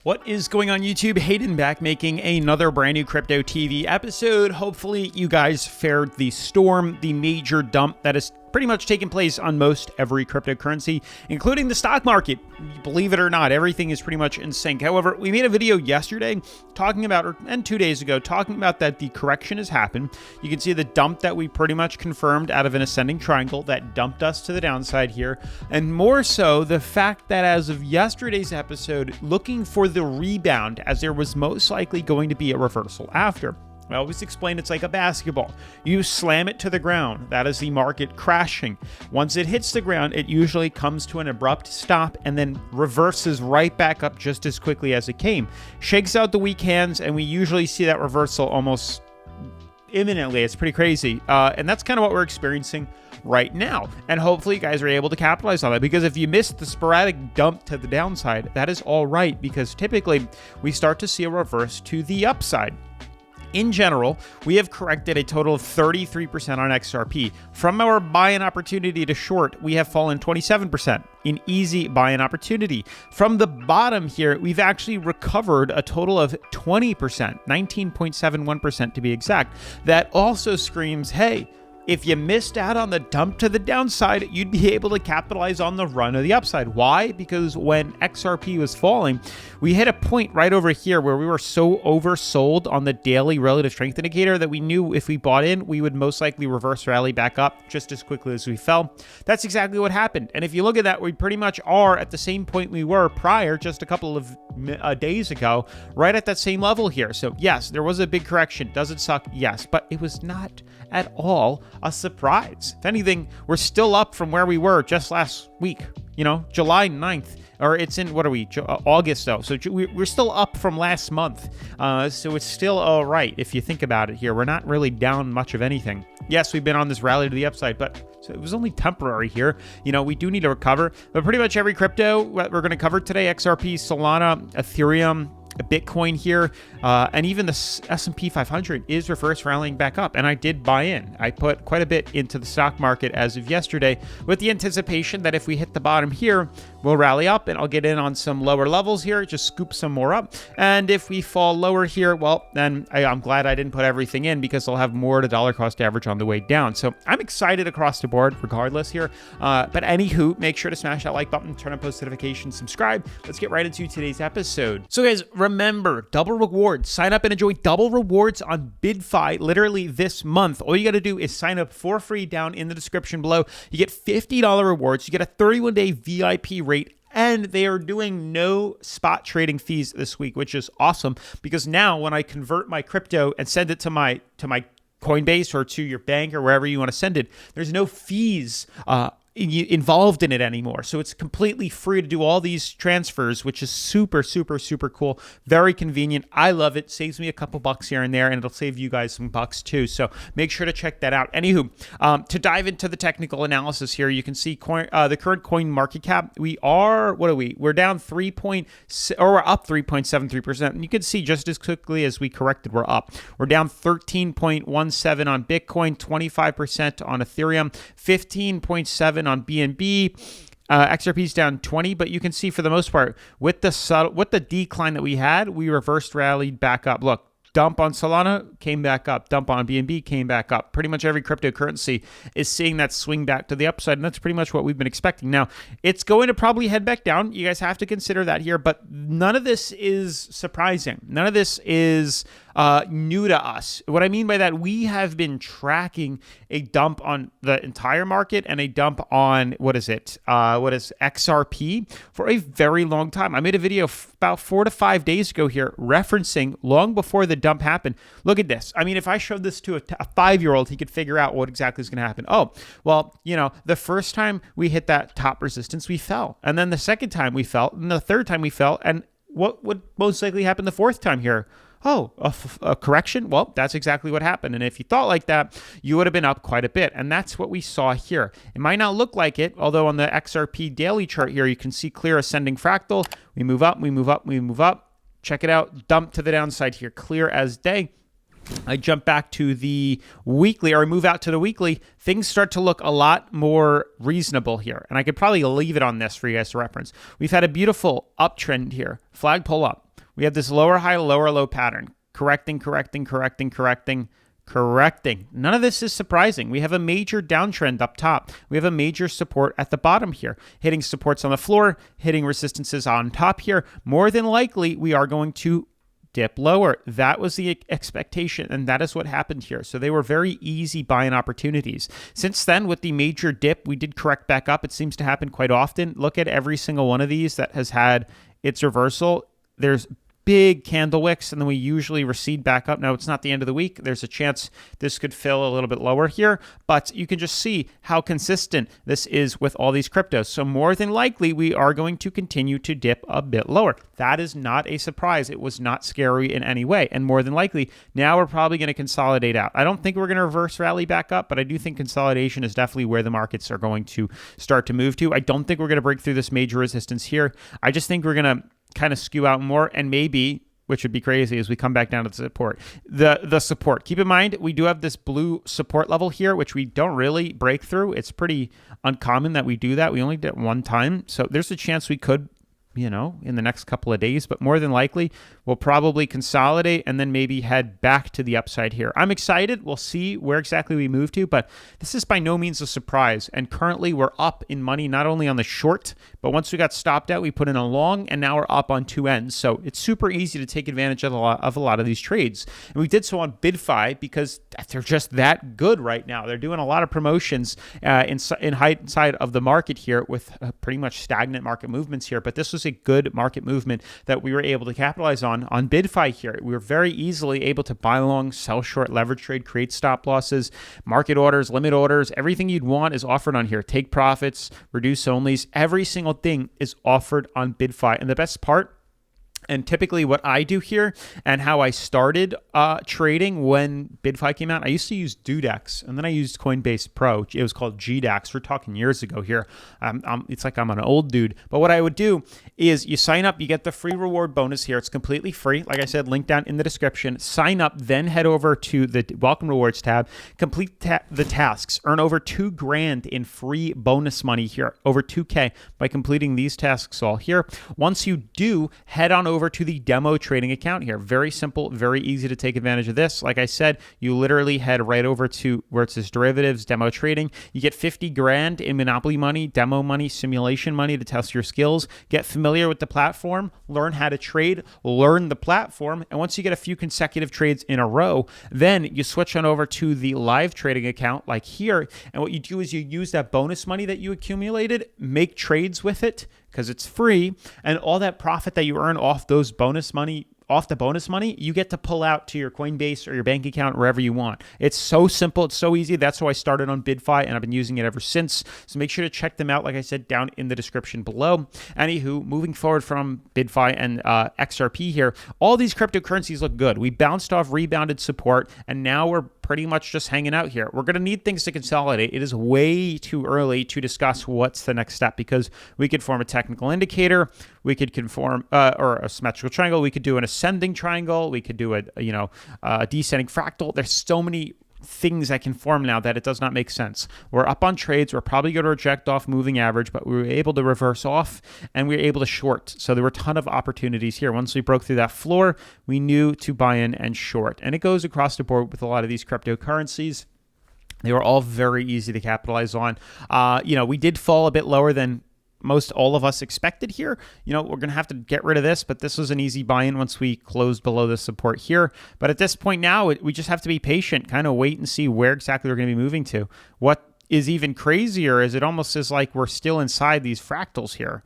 What is going on YouTube? Hayden back making another brand new Crypto TV episode. Hopefully you guys fared the storm, the major dump that is pretty much taking place on most every cryptocurrency, including the stock market. Believe it or not, everything is pretty much in sync. However, we made a video yesterday talking about, and 2 days ago, talking about that the correction has happened. You can see the dump that we pretty much confirmed out of an ascending triangle that dumped us to the downside here. And more so, the fact that as of yesterday's episode, looking for the rebound, as there was most likely going to be a reversal after. I always explain it's like a basketball. You slam it to the ground. That is the market crashing. Once it hits the ground, it usually comes to an abrupt stop and then reverses right back up just as quickly as it came. Shakes out the weak hands, and we usually see that reversal almost imminently. It's pretty crazy. And that's kind of what we're experiencing right now. And hopefully you guys are able to capitalize on that, because if you missed the sporadic dump to the downside, that is all right, because typically we start to see a reverse to the upside. In general, we have corrected a total of 33% on XRP. From our buy-in opportunity to short, we have fallen 27% in easy buy-in opportunity. From the bottom here, we've actually recovered a total of 20%, 19.71% to be exact. That also screams, hey, if you missed out on the dump to the downside, you'd be able to capitalize on the run of the upside. Why? Because when XRP was falling, we hit a point right over here where we were so oversold on the daily relative strength indicator that we knew if we bought in, we would most likely reverse rally back up just as quickly as we fell. That's exactly what happened. And if you look at that, we pretty much are at the same point we were prior, just a couple of days ago, right at that same level here. So yes, there was a big correction. Does it suck? Yes, but it was not at all a surprise. If anything, we're still up from where we were just last week, July 9th, or it's in, what are we, August though. So we're still up from last month. So it's still all right if you think about it here. We're not really down much of anything. Yes, we've been on this rally to the upside, but so it was only temporary here. We do need to recover, but pretty much every crypto what we're going to cover today, XRP, Solana, Ethereum, Bitcoin here, and even the S&P 500 is reverse rallying back up. And I did buy in. I put quite a bit into the stock market as of yesterday with the anticipation that if we hit the bottom here, we'll rally up and I'll get in on some lower levels here, just scoop some more up. And if we fall lower here, well, then I'm glad I didn't put everything in, because I'll have more to dollar cost average on the way down. So I'm excited across the board regardless here. But anywho, make sure to smash that like button, turn on post notifications, subscribe. Let's get right into today's episode. So guys, remember, double rewards. Sign up and enjoy double rewards on BYDFI literally this month. All you got to do is sign up for free down in the description below. You get $50 rewards. You get a 31-day VIP rate, and they are doing no spot trading fees this week, which is awesome, because now when I convert my crypto and send it to my Coinbase or to your bank or wherever you want to send it, there's no fees involved in it anymore. So it's completely free to do all these transfers, which is super, super, super cool. Very convenient. I love it. Saves me a couple bucks here and there, and it'll save you guys some bucks too. So make sure to check that out. Anywho, to dive into the technical analysis here, you can see the current coin market cap. We are, we're down we're up 3.73%. And you can see just as quickly as we corrected, we're up. We're down 13.17 on Bitcoin, 25% on Ethereum, 15.7 on BNB. XRP's down 20, but you can see for the most part, with the decline that we had, we reversed rallied back up. Look, dump on Solana, came back up. Dump on BNB, came back up. Pretty much every cryptocurrency is seeing that swing back to the upside, and that's pretty much what we've been expecting. Now, it's going to probably head back down. You guys have to consider that here, but none of this is surprising. None of this is new to us. What I mean by that, we have been tracking a dump on the entire market and a dump on, what is XRP for a very long time. I made a video about 4 to 5 days ago here referencing long before the dump happened. Look at this. I mean, if I showed this to a 5-year-old, he could figure out what exactly is going to happen. Oh, well, the first time we hit that top resistance, we fell. And then the second time we fell, and the third time we fell. And what would most likely happen the fourth time here? Oh, a correction? Well, that's exactly what happened. And if you thought like that, you would have been up quite a bit. And that's what we saw here. It might not look like it, although on the XRP daily chart here, you can see clear ascending fractal. We move up, we move up, we move up. Check it out. Dump to the downside here, clear as day. I jump back to the weekly, or I move out to the weekly, things start to look a lot more reasonable here. And I could probably leave it on this for you guys to reference. We've had a beautiful uptrend here, flagpole up. We have this lower high, lower low pattern, correcting. None of this is surprising. We have a major downtrend up top. We have a major support at the bottom here, hitting supports on the floor, hitting resistances on top here. More than likely, we are going to dip lower. That was the expectation, and that is what happened here. So they were very easy buying opportunities. Since then, with the major dip, we did correct back up. It seems to happen quite often. Look at every single one of these that has had its reversal. There's big candle wicks, and then we usually recede back up. Now, it's not the end of the week. There's a chance this could fill a little bit lower here, but you can just see how consistent this is with all these cryptos. So more than likely, we are going to continue to dip a bit lower. That is not a surprise. It was not scary in any way. And more than likely, now we're probably going to consolidate out. I don't think we're going to reverse rally back up, but I do think consolidation is definitely where the markets are going to start to move to. I don't think we're going to break through this major resistance here. I just think we're going to kind of skew out more, and maybe, which would be crazy, as we come back down to the support. The support. Keep in mind, we do have this blue support level here, which we don't really break through. It's pretty uncommon that we do that. We only did it one time. So there's a chance we could, in the next couple of days, but more than likely, we'll probably consolidate and then maybe head back to the upside here. I'm excited. We'll see where exactly we move to, but this is by no means a surprise. And currently, we're up in money, not only on the short, but once we got stopped out, we put in a long, and now we're up on two ends. So it's super easy to take advantage of a lot of these trades. And we did so on BYDFI because they're just that good right now. They're doing a lot of promotions inside of the market here with pretty much stagnant market movements here. But this was a good market movement that we were able to capitalize on BYDFI here. We were very easily able to buy long, sell short, leverage trade, create stop losses, market orders, limit orders. Everything you'd want is offered on here. Take profits, reduce onlys. Every single thing is offered on BYDFI. And the best part, and typically what I do here and how I started trading when BYDFI came out, I used to use Dudex, and then I used Coinbase Pro. It was called GDAX. We're talking years ago here. It's like I'm an old dude. But what I would do is you sign up, you get the free reward bonus here. It's completely free. Like I said, link down in the description. Sign up, then head over to the Welcome Rewards tab, complete the tasks, earn over $2,000 in free bonus money here, over 2K by completing these tasks all here. Once you do, head on over to the demo trading account here. Very simple, very easy to take advantage of this. Like I said, you literally head right over to where it says derivatives, demo trading. You get 50 grand in Monopoly money, demo money, simulation money to test your skills. Get familiar with the platform, learn how to trade, learn the platform. And once you get a few consecutive trades in a row, then you switch on over to the live trading account like here. And what you do is you use that bonus money that you accumulated, make trades with it, because it's free, and all that profit that you earn off the bonus money, you get to pull out to your Coinbase or your bank account, wherever you want. It's so simple. It's so easy. That's how I started on BYDFI, and I've been using it ever since. So make sure to check them out, like I said, down in the description below. Anywho, moving forward from BYDFI and XRP here, all these cryptocurrencies look good. We bounced off rebounded support, and now we're pretty much just hanging out here. We're going to need things to consolidate. It is way too early to discuss what's the next step, because we could form a technical indicator, we could conform or a symmetrical triangle, we could do an ascending triangle, we could do a descending fractal. There's so many things that can form now that it does not make sense. We're up on trades. We're probably going to reject off moving average, but we were able to reverse off and we were able to short. So there were a ton of opportunities here. Once we broke through that floor, we knew to buy in and short. And it goes across the board with a lot of these cryptocurrencies. They were all very easy to capitalize on. We did fall a bit lower than most all of us expected here. We're going to have to get rid of this, but this was an easy buy-in once we closed below the support here. But at this point now, we just have to be patient, kind of wait and see where exactly we're going to be moving to. What is even crazier is it almost is like we're still inside these fractals here.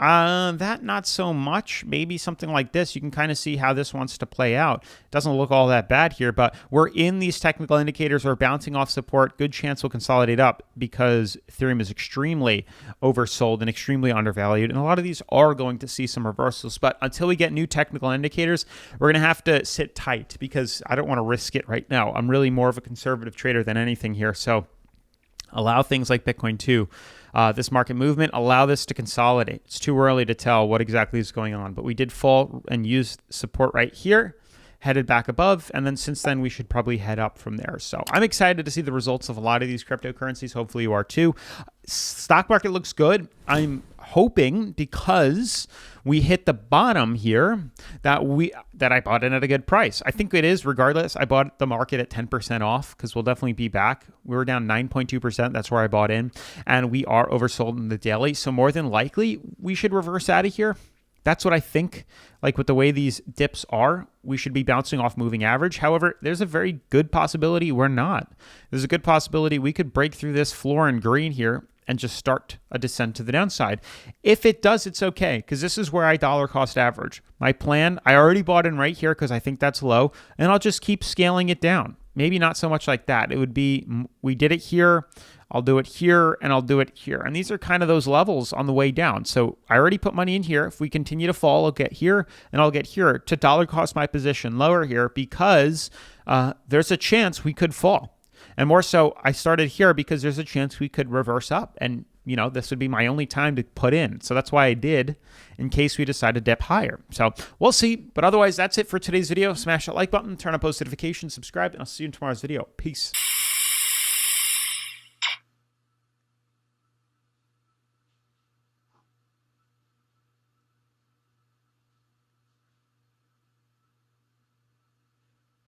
That not so much. Maybe something like this. You can kind of see how this wants to play out. It doesn't look all that bad here, but we're in these technical indicators. We're bouncing off support. Good chance we'll consolidate up because Ethereum is extremely oversold and extremely undervalued. And a lot of these are going to see some reversals. But until we get new technical indicators, we're going to have to sit tight because I don't want to risk it right now. I'm really more of a conservative trader than anything here. So allow things like Bitcoin too. This market movement, allow this to consolidate. It's too early to tell what exactly is going on, but we did fall and use support right here. headed back above, and then since then we should probably head up from there. So I'm excited to see the results of a lot of these cryptocurrencies. Hopefully you are too. Stock market looks good. I'm hoping because we hit the bottom here that I bought in at a good price. I think it is regardless. I bought the market at 10% off because we'll definitely be back. We were down 9.2%. That's where I bought in, and we are oversold in the daily. So more than likely we should reverse out of here. That's what I think. Like with the way these dips are, we should be bouncing off moving average. However, there's a very good possibility we're not. There's a good possibility we could break through this floor in green here and just start a descent to the downside. If it does, it's okay, because this is where I dollar cost average. My plan, I already bought in right here because I think that's low, and I'll just keep scaling it down. Maybe not so much like that. It would be, we did it here, I'll do it here, and I'll do it here. And these are kind of those levels on the way down. So I already put money in here. If we continue to fall, I'll get here, and I'll get here to dollar cost my position lower here because there's a chance we could fall. And more so, I started here because there's a chance we could reverse up. And, you know, this would be my only time to put in. So that's why I did in case we decide to dip higher. So we'll see. But otherwise, that's it for today's video. Smash that like button, turn on post notifications, subscribe, and I'll see you in tomorrow's video. Peace.